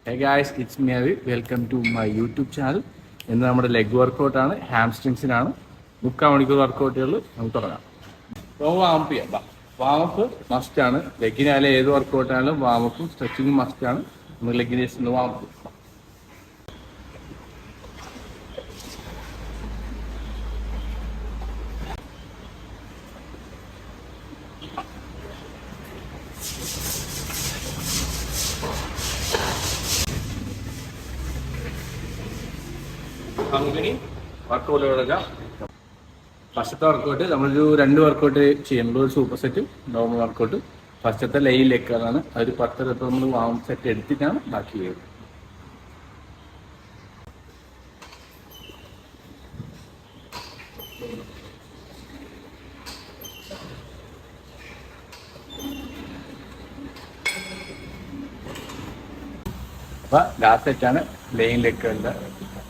Hey guys, it's me Avi. Welcome to my YouTube channel. ഇന്ന് നമ്മുടെ leg വർക്കൗട്ടാണ്, ഹാംസ്ട്രിങ്സിനാണ്. 3/4 മണിക്കൂർ വർക്കൗട്ടുകൾ നമുക്ക് തുടങ്ങാം. അപ്പോൾ വാമപ്പ് ചെയ്യാം. വാമപ്പ് മസ്റ്റാണ്. ലെഗിനായാലും ഏത് വർക്കൗട്ടായാലും വാമപ്പും സ്ട്രെച്ചിങ്ങും മസ്റ്റാണ്. നമുക്ക് ലെഗിന് ജസ്റ്റ് ഒന്ന് വാമപ്പ്. നമുക്കിനി വർക്കൗട്ട് തുടങ്ങാം. ഫസ്റ്റത്തെ വർക്കൗട്ട് നമ്മളൊരു 2 വർക്കൗട്ട് ചെയ്യുമ്പോൾ ഒരു സൂപ്പർ സെറ്റ് നോർമൽ വർക്കൗട്ട്. ഫസ്റ്റത്തെ ലൈൻ ലെക്കാണ്. ഒരു 10 റെപ്പ് നമ്മൾ വാം സെറ്റ് എടുത്തിട്ടാണ് ബാക്കി ചെയ്യുന്നത്. അപ്പൊ ലാസ്റ്റ് സെറ്റാണ് ലൈൻ ലെക്കുകളുടെ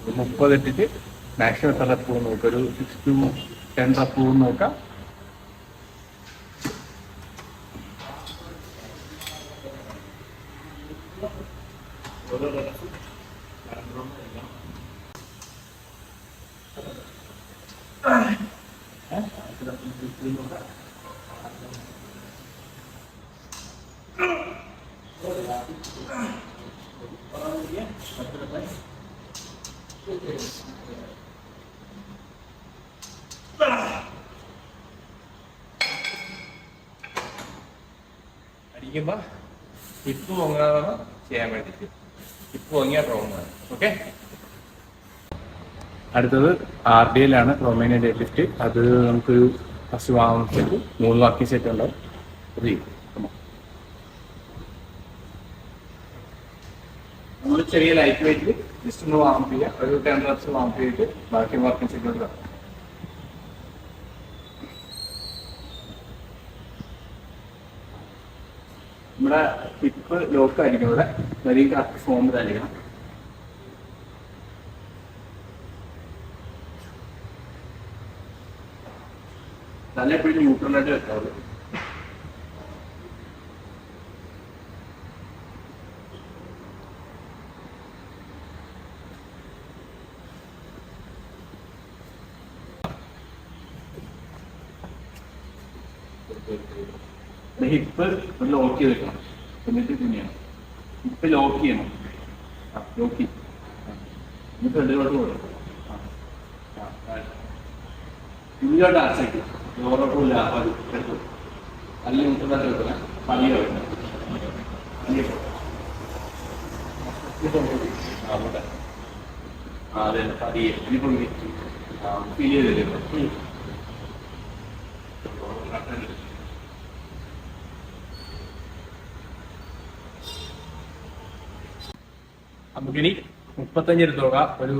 30 ഇട്ടിട്ട് മാക്സിമം എത്ര റെപ്പ് പോകും നോക്കാം. ഒരു 6 to 10 റെപ്പ് പോകും നോക്കാം. അടിക്കുമ്പോൾ ഹിപ്പ് പൊങ്ങാതാണ് ചെയ്യാൻ വേണ്ടിയിട്ട്. ഹിപ്പ് പൊങ്ങിയ റോങ്ങാണ്. ഓക്കെ, അടുത്തത് RDL ആണ്, റൊമേനിയൻ ഡെഡ് ലിഫ്റ്റ്. അത് നമുക്കൊരു first warm set 3 walking set ഉണ്ടാവും. അത് ചെയ്യും. നമ്മൾ ചെറിയ ലൈറ്റ് വെയിറ്റിൽ ജസ്റ്റ് ഒന്ന് വാമപ്പ് ചെയ്യുക. ഒരു 10 റെപ്സ് വാമപ്പ് ചെയ്തിട്ട് ബാക്കി വാക്കിംഗ് സെറ്റ് ഉണ്ടാവും. നമ്മുടെ ഹിപ്പ് ലോക്ക് ആയിരിക്കും. ഇവിടെ വെരി കറക്റ്റ് ഫോമിലായിരിക്കണം. നല്ല എപ്പോഴും ന്യൂട്രലായിട്ട് വെക്കാവുള്ളൂ. ഹിപ്പ് ലോക്ക് ചെയ്ത് വെക്കണം. എന്നിട്ട് തുണിയാണ് ഹിപ്പ് ലോക്ക് ചെയ്യണം. ലോക്ക് ചെയ്യും. എന്നിട്ട് ഫ്രണ്ടിലോട്ട് കൊടുക്കും. ഉള്ളിലോട്ട് അടച്ചേക്കും. ലോറോട്ടില്ല. നല്ല മുട്ടനായിട്ട് വെക്കണം. പതിയെ വെക്കണം. അതെ, പതിയെ. ഇനിയിപ്പോൾ ഫീൽ ചെയ്തില്ലേ? നമുക്കിനി 35 എടുത്ത് നോക്കാം. ഒരു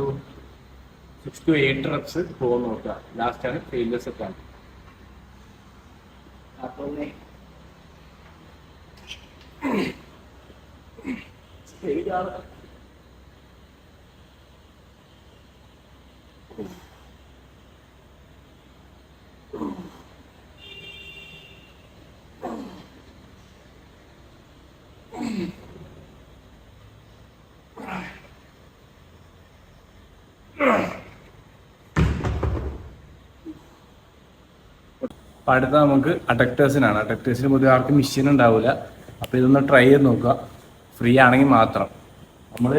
6 to 8 റെപ്സ് പോകുന്ന നോക്കുക. ലാസ്റ്റാണ് ഫെയിലിയർ സെറ്റാണ്. അപ്പം അടുത്ത നമുക്ക് അഡക്ടേഴ്സിനാണ്. അഡക്ടേഴ്സിന് പൊതുവെ ആർക്കും മെഷീൻ ഉണ്ടാവില്ല. അപ്പോൾ ഇതൊന്ന് ട്രൈ ചെയ്ത് നോക്കുക. ഫ്രീ ആണെങ്കിൽ മാത്രം. നമ്മൾ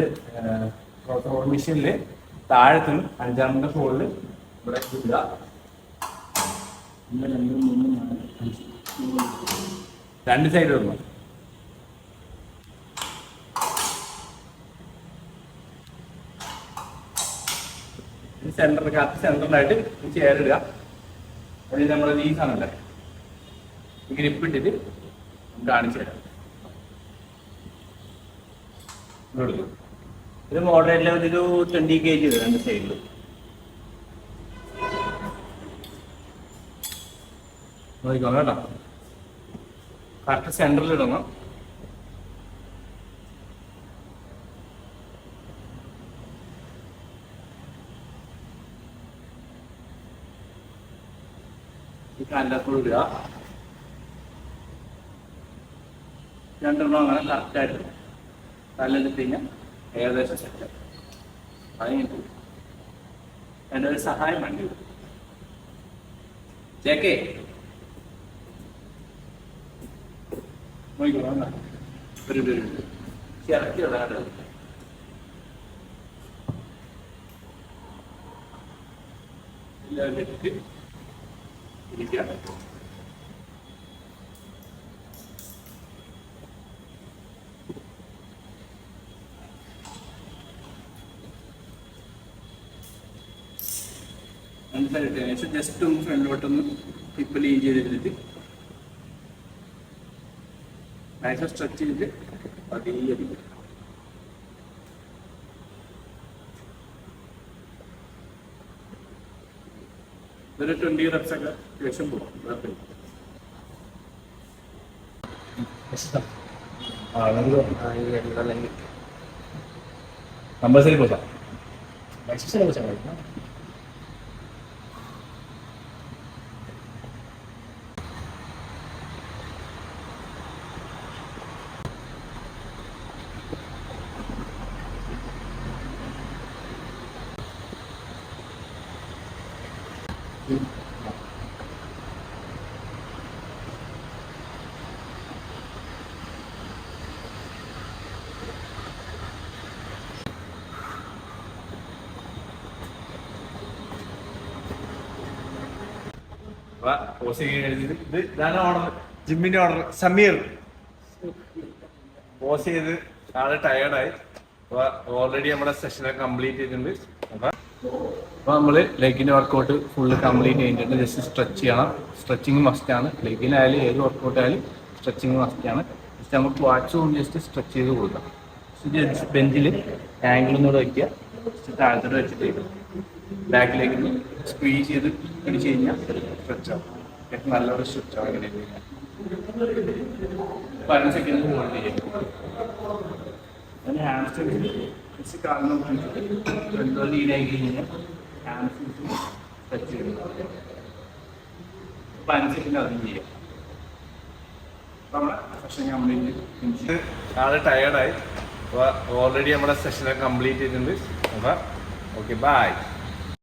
മെഷീനിൽ താഴത്തുനിന്ന് 5-ാമത്തെ ഫോളിൽ ഇവിടെ ഇടുക. 2 സൈഡ് ഇടണം. സെൻറ്ററിൽ കറക്റ്റ് സെൻറ്ററിലായിട്ട് ചേരിടുക. അതിൽ നമ്മൾ ഈ സാധനമല്ലേ ഗ്രിപ്പ് ഇട്ടിട്ട് കാണിച്ചു തരാം. ഇത് മോഡറേറ്റ് ലെവലിൽ ഒരു 20 kg 2 സൈഡിൽ. നോക്കിക്കോ കേട്ടോ. കറക്റ്റ് സെൻറ്ററിൽ ഇടണം. ഈ കാലിലപ്പോൾ ഇടുക. 2 അങ്ങനെ കറക്റ്റായിട്ട് കാലിലെടുത്ത് കഴിഞ്ഞാൽ ഏകദേശം സെറ്റ്. അതിന് എൻ്റെ ഒരു സഹായം വേണ്ടി വരും. ചേക്കേ ഒരു ഇറക്കി വിടാണ്ട് ഇരിക്കുകയാണ്. മനസ്സിലായിട്ട് ശേഷം ജസ്റ്റ് ഒന്ന് ഫ്രണ്ടിലോട്ടൊന്ന് ഹിപ്പ് ലീൻ ചെയ്തിട്ട് മാക്സിമം സ്ട്രെച്ച് ചെയ്തിട്ട് പതിയെ ഒരു 20 reps ഒക്കെ ശേഷം പോകും. कंपल्सरी पोसा एक्सरसाइज पोसा करना ഇത് ഇതാണ് ഓർഡർ, ജിമ്മിന്റെ ഓർഡർ. സമീർ പോസ് ചെയ്ത് ആള് ടയേർഡായി. അപ്പൊ ഓൾറെഡി നമ്മുടെ സെഷനൊക്കെ കംപ്ലീറ്റ് ചെയ്തിട്ടുണ്ട്. അപ്പൊ നമ്മള് ലെഗിന്റെ വർക്കൗട്ട് ഫുള്ള് കംപ്ലീറ്റ് ചെയ്തിട്ടുണ്ട്. ജസ്റ്റ് സ്ട്രെച്ച് ചെയ്യണം. സ്ട്രെച്ചിങ് മസ്റ്റ് ആണ്. ലെഗിനായാലും ഏത് വർക്കൗട്ട് ആയാലും സ്ട്രെച്ചിങ് മസ്റ്റ് ആണ്. ജസ്റ്റ് നമുക്ക് വാച്ച് കൊണ്ട് ജസ്റ്റ് സ്ട്രെച്ച് ചെയ്ത് കൊടുക്കാം. ബെഞ്ചിൽ ആംഗിൾ ഒന്നുകൂടെ വയ്ക്കുക. താഴത്തോട്ട് വെച്ചിട്ട് ബാക്കിലേക്ക് സ്ക്വീസ് ചെയ്ത് പിടിച്ച് കഴിഞ്ഞാൽ സ്ട്രെച്ച് ആവും. നല്ലൊരു സ്ട്രെച്ച് ആവും. അങ്ങനെ 15 സെക്കൻഡ് ഹോൾഡ് ചെയ്യാം. അതിന് ഹാംസ്ട്രിങ്സ് കാലിന് രണ്ടോ ലീനായി കഴിഞ്ഞാൽ ഹാംസ്ട്രിങ്സ് സ്ട്രെച്ച് ചെയ്യും. 15 സെക്കൻഡ് അതും ചെയ്യാം. നമ്മുടെ സെഷൻ കംപ്ലീറ്റ് ഫിനിഷ്. ആള് ടയേർഡായി. അപ്പോൾ ഓൾറെഡി നമ്മുടെ സെഷനൊക്കെ കംപ്ലീറ്റ് ചെയ്തിട്ടുണ്ട്. അപ്പോൾ ഓക്കെ, ബൈ.